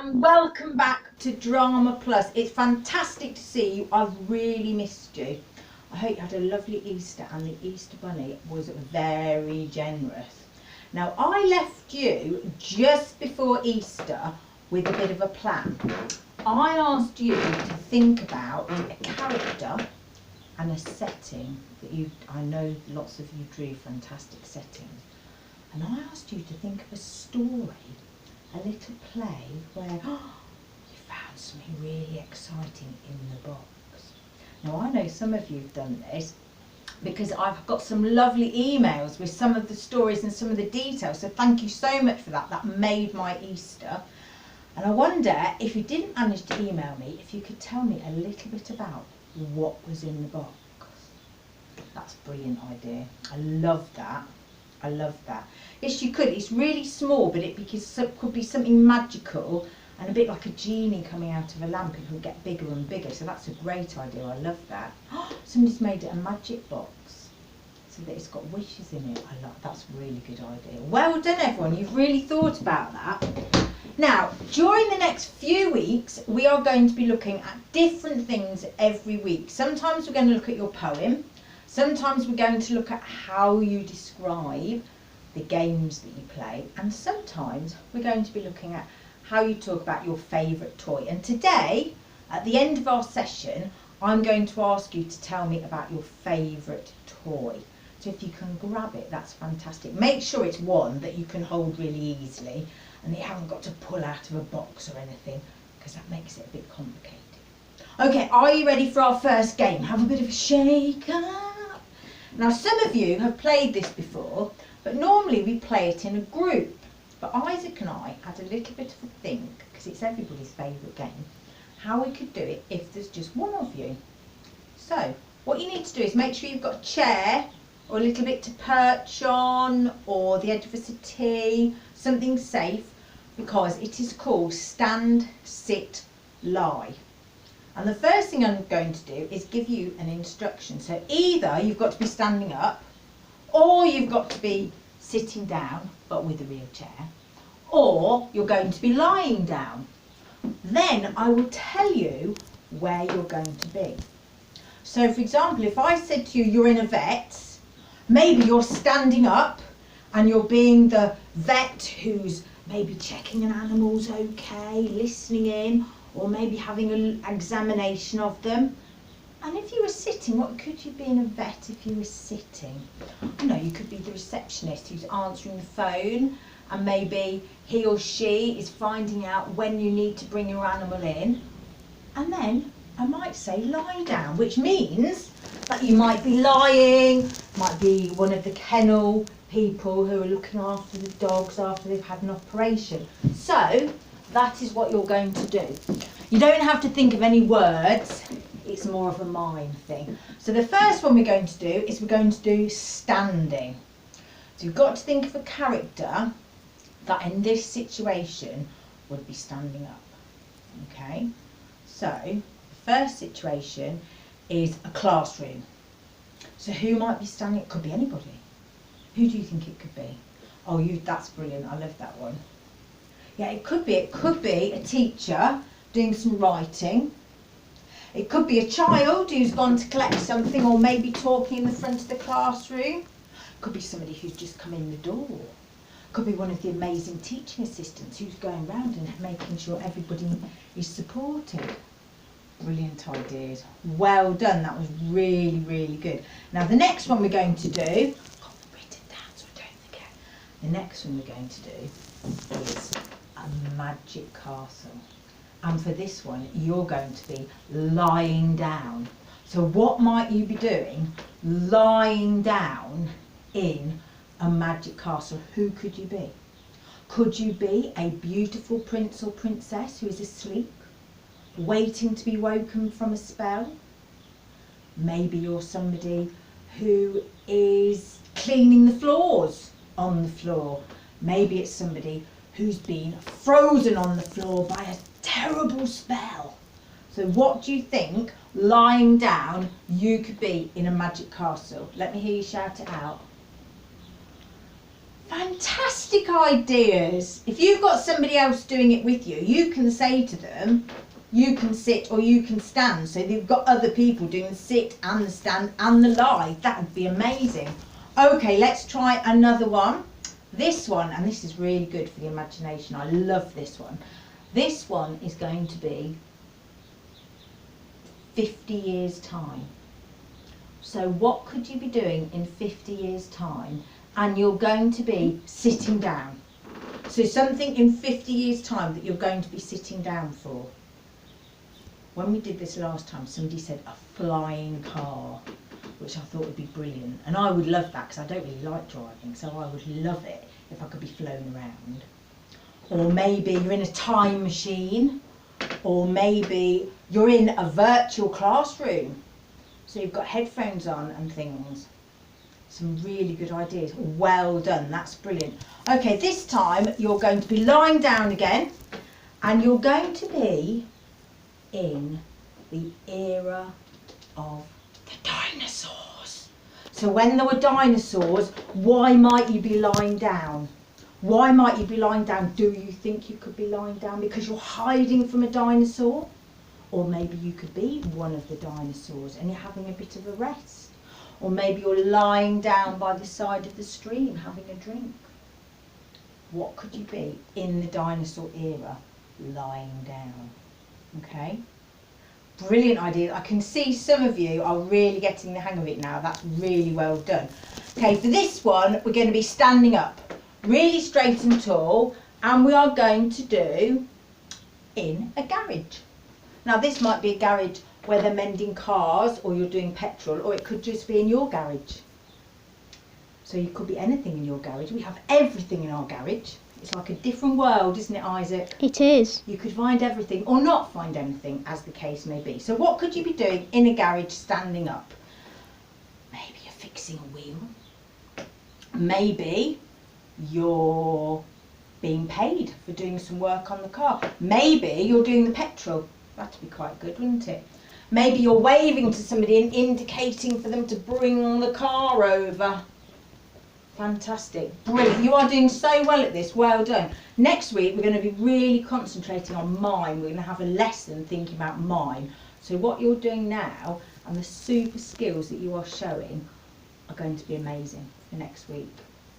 and welcome back to Drama Plus. It's fantastic to see you. I've really missed you. I hope you had a lovely Easter, and the Easter Bunny was very generous. Now, I left you just before Easter with a bit of a plan. I asked you to think about a character and a setting that I know lots of you drew fantastic settings. And I asked you to think of a story, a little play where you found something really exciting in the box. Now, I know some of you have done this because I've got some lovely emails with some of the stories and some of the details. So thank you so much for that. That made my Easter. And I wonder if you didn't manage to email me, if you could tell me a little bit about what was in the box. That's a brilliant idea. I love that. I love that. Yes, you could. It's really small, but it could be something magical and a bit like a genie coming out of a lamp. It will get bigger and bigger. So that's a great idea. I love that. Somebody's made it a magic box so that it's got wishes in it. I love that's a really good idea. Well done, everyone. You've really thought about that. Now, during the next few weeks, we are going to be looking at different things every week. Sometimes we're going to look at your poem. Sometimes we're going to look at how you describe the games that you play, and sometimes we're going to be looking at how you talk about your favourite toy. And today, at the end of our session, I'm going to ask you to tell me about your favourite toy. So if you can grab it, that's fantastic. Make sure it's one that you can hold really easily and that you haven't got to pull out of a box or anything, because that makes it a bit complicated. Okay, are you ready for our first game? Have a bit of a shake up. Now, some of you have played this before, but normally we play it in a group. But Isaac and I had a little bit of a think, because it's everybody's favourite game, how we could do it if there's just one of you. So, what you need to do is make sure you've got a chair or a little bit to perch on, or the edge of a settee, something safe, because it is called Stand, Sit, Lie. And the first thing I'm going to do is give you an instruction. So either you've got to be standing up, or you've got to be sitting down, but with a real chair, or you're going to be lying down. Then I will tell you where you're going to be. So for example, if I said to you, you're in a vet, maybe you're standing up and you're being the vet who's maybe checking an animal's okay, listening in, or maybe having an examination of them. And if you were sitting, what could you be in a vet if you were sitting? You know, you could be the receptionist who's answering the phone, and maybe he or she is finding out when you need to bring your animal in. And then I might say lie down, which means that you might be lying, might be one of the kennel people who are looking after the dogs after they've had an operation. So that is what you're going to do. You don't have to think of any words, it's more of a mind thing. So the first one we're going to do is we're going to do standing. So you've got to think of a character that in this situation would be standing up. Okay, so the first situation is a classroom. So who might be standing? It could be anybody. Who do you think it could be? Oh, that's brilliant, I love that one. Yeah, it could be a teacher doing some writing. It could be a child who's gone to collect something, or maybe talking in the front of the classroom. It could be somebody who's just come in the door. It could be one of the amazing teaching assistants who's going around and making sure everybody is supported. Brilliant ideas. Well done, that was really, really good. Now the next one we're going to do, I've got them written down so I don't forget. The next one we're going to do is a magic castle. And for this one, you're going to be lying down. So what might you be doing? Lying down in a magic castle. Who could you be? Could you be a beautiful prince or princess who is asleep, waiting to be woken from a spell? Maybe you're somebody who is cleaning the floors on the floor. Maybe it's somebody who's been frozen on the floor by a terrible spell. So what do you think, lying down, you could be in a magic castle? Let me hear you shout it out. Fantastic ideas. If you've got somebody else doing it with you, you can say to them, you can sit or you can stand. So they've got other people doing the sit and the stand and the lie. That would be amazing. Okay, let's try another one. This one, and this is really good for the imagination. I love this one. This one is going to be 50 years' time. So what could you be doing in 50 years' time? And you're going to be sitting down. So something in 50 years' time that you're going to be sitting down for. When we did this last time, somebody said a flying car, which I thought would be brilliant. And I would love that because I don't really like driving, so I would love it if I could be flown around. Or maybe you're in a time machine, or maybe you're in a virtual classroom. So you've got headphones on and things. Some really good ideas. Well done, that's brilliant. Okay, this time you're going to be lying down again, and you're going to be in the era of the dinosaurs. So when there were dinosaurs, why might you be lying down? Why might you be lying down? Do you think you could be lying down because you're hiding from a dinosaur? Or maybe you could be one of the dinosaurs and you're having a bit of a rest. Or maybe you're lying down by the side of the stream having a drink. What could you be in the dinosaur era? Lying down. Okay? Brilliant idea. I can see some of you are really getting the hang of it now. That's really well done. Okay, for this one, we're going to be standing up, really straight and tall, and we are going to do in a garage. Now, this might be a garage where they're mending cars, or you're doing petrol, or it could just be in your garage. So you could be anything in your garage. We have everything in our garage. It's like a different world, isn't it, Isaac? It is. You could find everything or not find anything, as the case may be. So what could you be doing in a garage standing up? Maybe you're fixing a wheel. Maybe you're being paid for doing some work on the car. Maybe you're doing the petrol. That'd be quite good, wouldn't it? Maybe you're waving to somebody and indicating for them to bring the car over. Fantastic, brilliant. You are doing so well at this, well done. Next week we're going to be really concentrating on mime. We're going to have a lesson thinking about mime. So what you're doing now and the super skills that you are showing are going to be amazing for next week.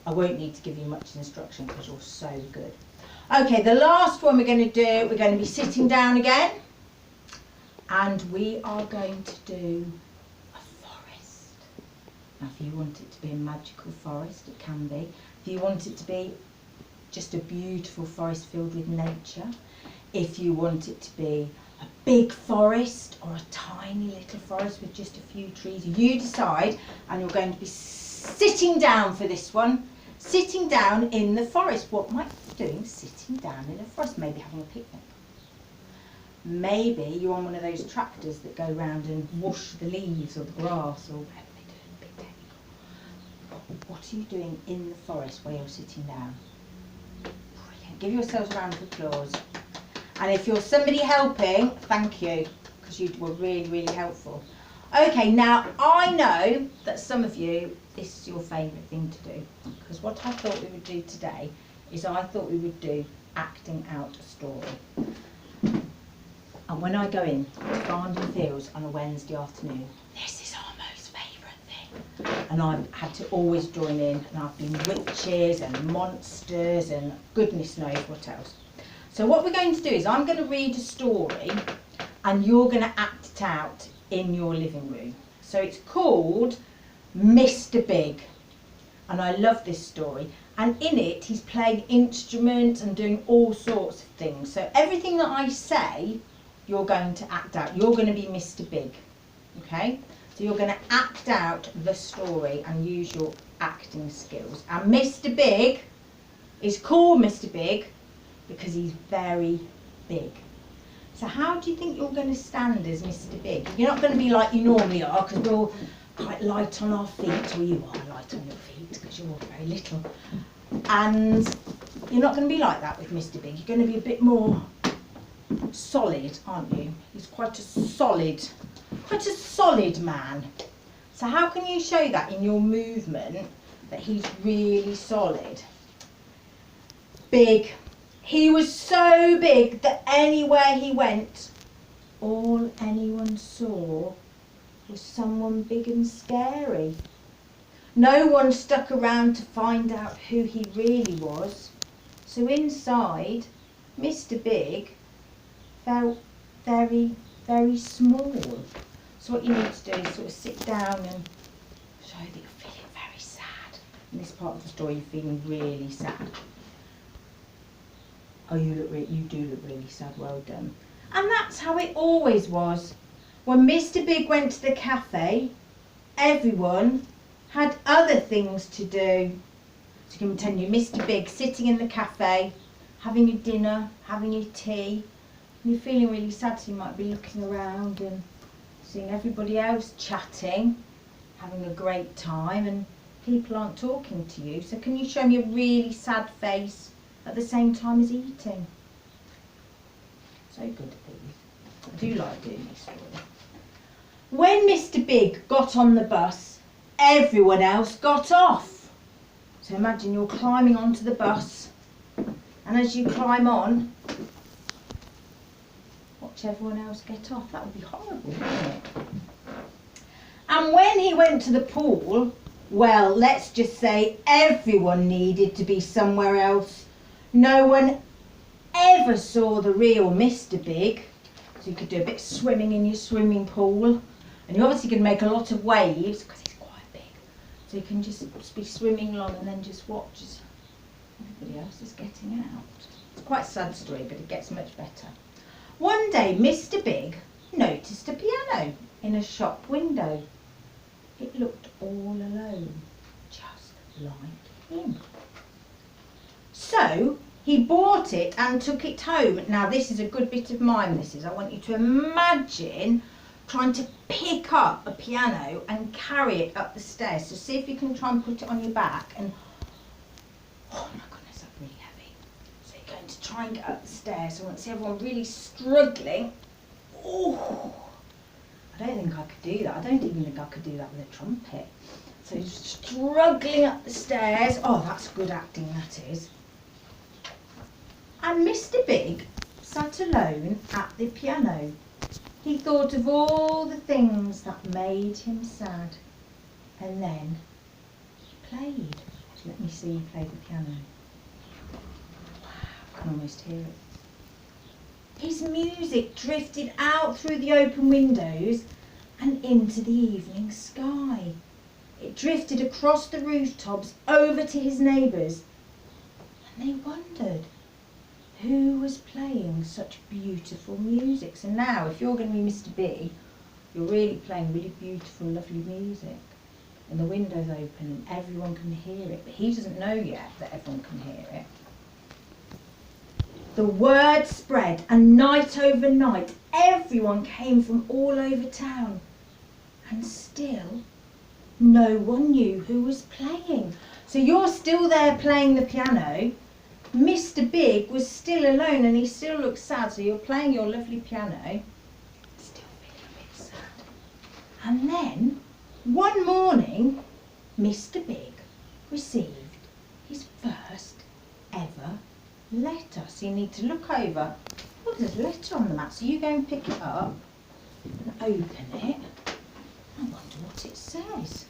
I won't need to give you much instruction because you're so good. Okay, the last one we're going to do, we're going to be sitting down again. And we are going to do a forest. Now, if you want it to be a magical forest, it can be. If you want it to be just a beautiful forest filled with nature, if you want it to be a big forest or a tiny little forest with just a few trees, you decide, and you're going to be sitting down for this one. Sitting down in the forest. What might you be doing sitting down in a forest? Maybe having a picnic. Maybe you're on one of those tractors that go round and wash the leaves or the grass or whatever they do in Big Day. What are you doing in the forest where you're sitting down? Brilliant. Give yourselves a round of applause. And if you're somebody helping, thank you, because you were really, really helpful. Okay, now I know that some of you, this is your favourite thing to do, because what I thought we would do today is I thought we would do acting out a story. And when I go in to Farndon Fields on a Wednesday afternoon, this is our most favourite thing. And I've had to always join in, and I've been witches and monsters and goodness knows what else. So what we're going to do is I'm going to read a story and you're going to act it out in your living room. So it's called Mr. Big. And I love this story. And in it, he's playing instruments and doing all sorts of things. So everything that I say, you're going to act out. You're going to be Mr. Big, okay? So you're going to act out the story and use your acting skills. And Mr. Big is called Mr. Big because he's very big. So how do you think you're going to stand as Mr. Big? You're not going to be like you normally are because we're all quite light on our feet, or you are light on your feet because you're all very little. And you're not going to be like that with Mr. Big. You're going to be a bit more solid, aren't you? He's quite a solid man. So how can you show that in your movement that he's really solid? big. He was so big that anywhere he went, all anyone saw was someone big and scary. No one stuck around to find out who he really was. So inside, Mr. Big felt very, very small. So what you need to do is sort of sit down and show that you're feeling very sad. In this part of the story, you're feeling really sad. Oh, you do look really sad, well done. And that's how it always was. When Mr. Big went to the cafe, everyone had other things to do. So you can pretend you're Mr. Big sitting in the cafe, having your dinner, having your tea, and you're feeling really sad, so you might be looking around and seeing everybody else chatting, having a great time, and people aren't talking to you. So can you show me a really sad face at the same time as eating? So good at these. I do like doing this story. When Mr. Big got on the bus, everyone else got off. So imagine you're climbing onto the bus, and as you climb on, watch everyone else get off. That would be horrible, wouldn't it? And when he went to the pool, well, let's just say everyone needed to be somewhere else. No one ever saw the real Mr. Big. So you could do a bit of swimming in your swimming pool. And you obviously can make a lot of waves because he's quite big. So you can just be swimming along and then just watch as everybody else is getting out. It's quite a sad story, but it gets much better. One day, Mr. Big noticed a piano in a shop window. It looked all alone, just like him. So he bought it and took it home. Now this is a good bit of mime, this is. I want you to imagine trying to pick up a piano and carry it up the stairs. So see if you can try and put it on your back and, oh my goodness, that's really heavy. So you're going to try and get up the stairs. So I want to see everyone really struggling. Oh, I don't think I could do that. I don't even think I could do that with a trumpet. So struggling up the stairs. Oh, that's good acting, that is. And Mr. Big sat alone at the piano. He thought of all the things that made him sad. And then he played. Let me see you play the piano. Wow, I can almost hear it. His music drifted out through the open windows and into the evening sky. It drifted across the rooftops over to his neighbours. And they wondered, who was playing such beautiful music? So now, if you're going to be Mr. B, you're really playing really beautiful, lovely music. And the window's open and everyone can hear it. But he doesn't know yet that everyone can hear it. The word spread, and night over night, everyone came from all over town. And still, no one knew who was playing. So you're still there playing the piano. Mr. Big was still alone and he still looked sad. So you're playing your lovely piano, still feeling a bit sad. And then, one morning, Mr. Big received his first ever letter. So you need to look over. Oh, there's a letter on the mat. So you go and pick it up and open it. I wonder what it says.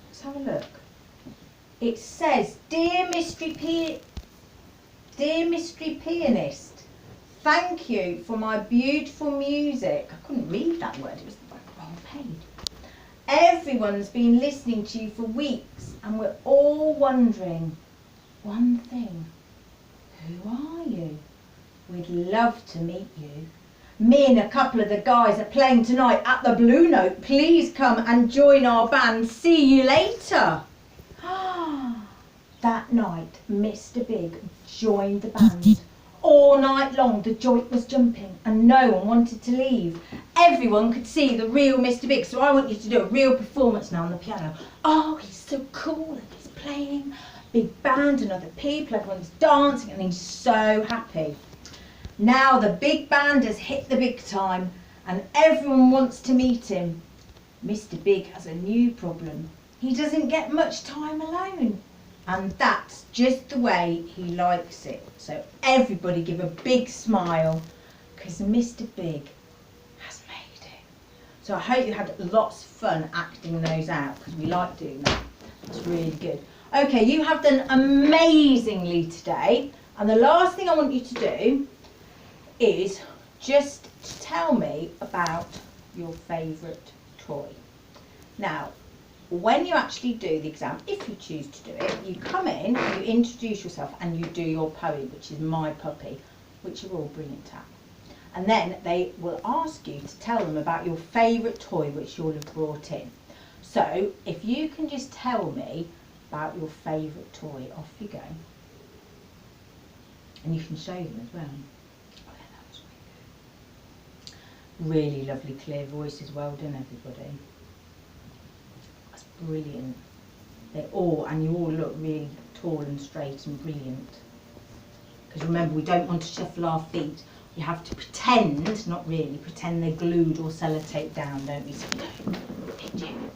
Let's have a look. It says, Dear Mystery Pianist, thank you for my beautiful music. I couldn't read that word, it was the wrong page. Everyone's been listening to you for weeks and we're all wondering one thing. Who are you? We'd love to meet you. Me and a couple of the guys are playing tonight at the Blue Note. Please come and join our band. See you later. That night, Mr. Big joined the band. All night long, the joint was jumping and no one wanted to leave. Everyone could see the real Mr. Big, so I want you to do a real performance now on the piano. Oh, he's so cool and he's playing. Big band and other people, everyone's dancing and he's so happy. Now the big band has hit the big time and everyone wants to meet him. Mr. Big has a new problem. He doesn't get much time alone. And that's just the way he likes it. So everybody give a big smile, because Mr. Big has made it. So I hope you had lots of fun acting those out, because we like doing that. It's really good. Okay, you have done amazingly today. And the last thing I want you to do is just to tell me about your favourite toy. Now, when you actually do the exam, if you choose to do it, you come in, you introduce yourself and you do your poem, which is My Puppy, which you're all brilliant at. And then they will ask you to tell them about your favourite toy which you'll have brought in. So if you can just tell me about your favourite toy, off you go. And you can show them as well. Oh yeah, that was really good. Really lovely clear voices, well done everybody. That's brilliant. And you all look really tall and straight and brilliant. Because remember, we don't want to shuffle our feet. We have to pretend, not really, pretend they're glued or sellotape down, don't we? So no, did you?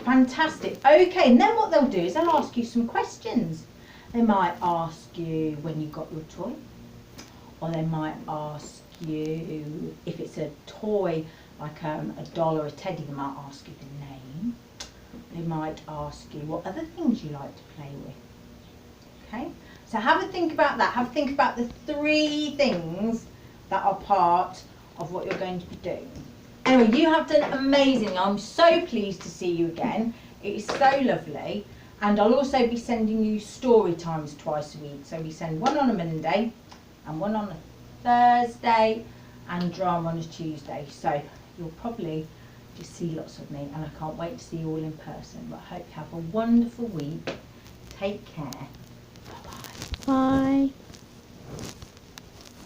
Fantastic. Okay, and then what they'll do is they'll ask you some questions. They might ask you when you got your toy, or they might ask you if it's a toy like a doll or a teddy, they might ask you the name. They might ask you what other things you like to play with. Okay, so have a think about that. Have a think about the 3 things that are part of what you're going to be doing. Anyway, you have done amazing. I'm so pleased to see you again. It is so lovely. And I'll also be sending you story times twice a week. So we send one on a Monday and one on a Thursday and drama on a Tuesday. So you'll probably just see lots of me, and I can't wait to see you all in person. But I hope you have a wonderful week. Take care. Bye-bye. Bye.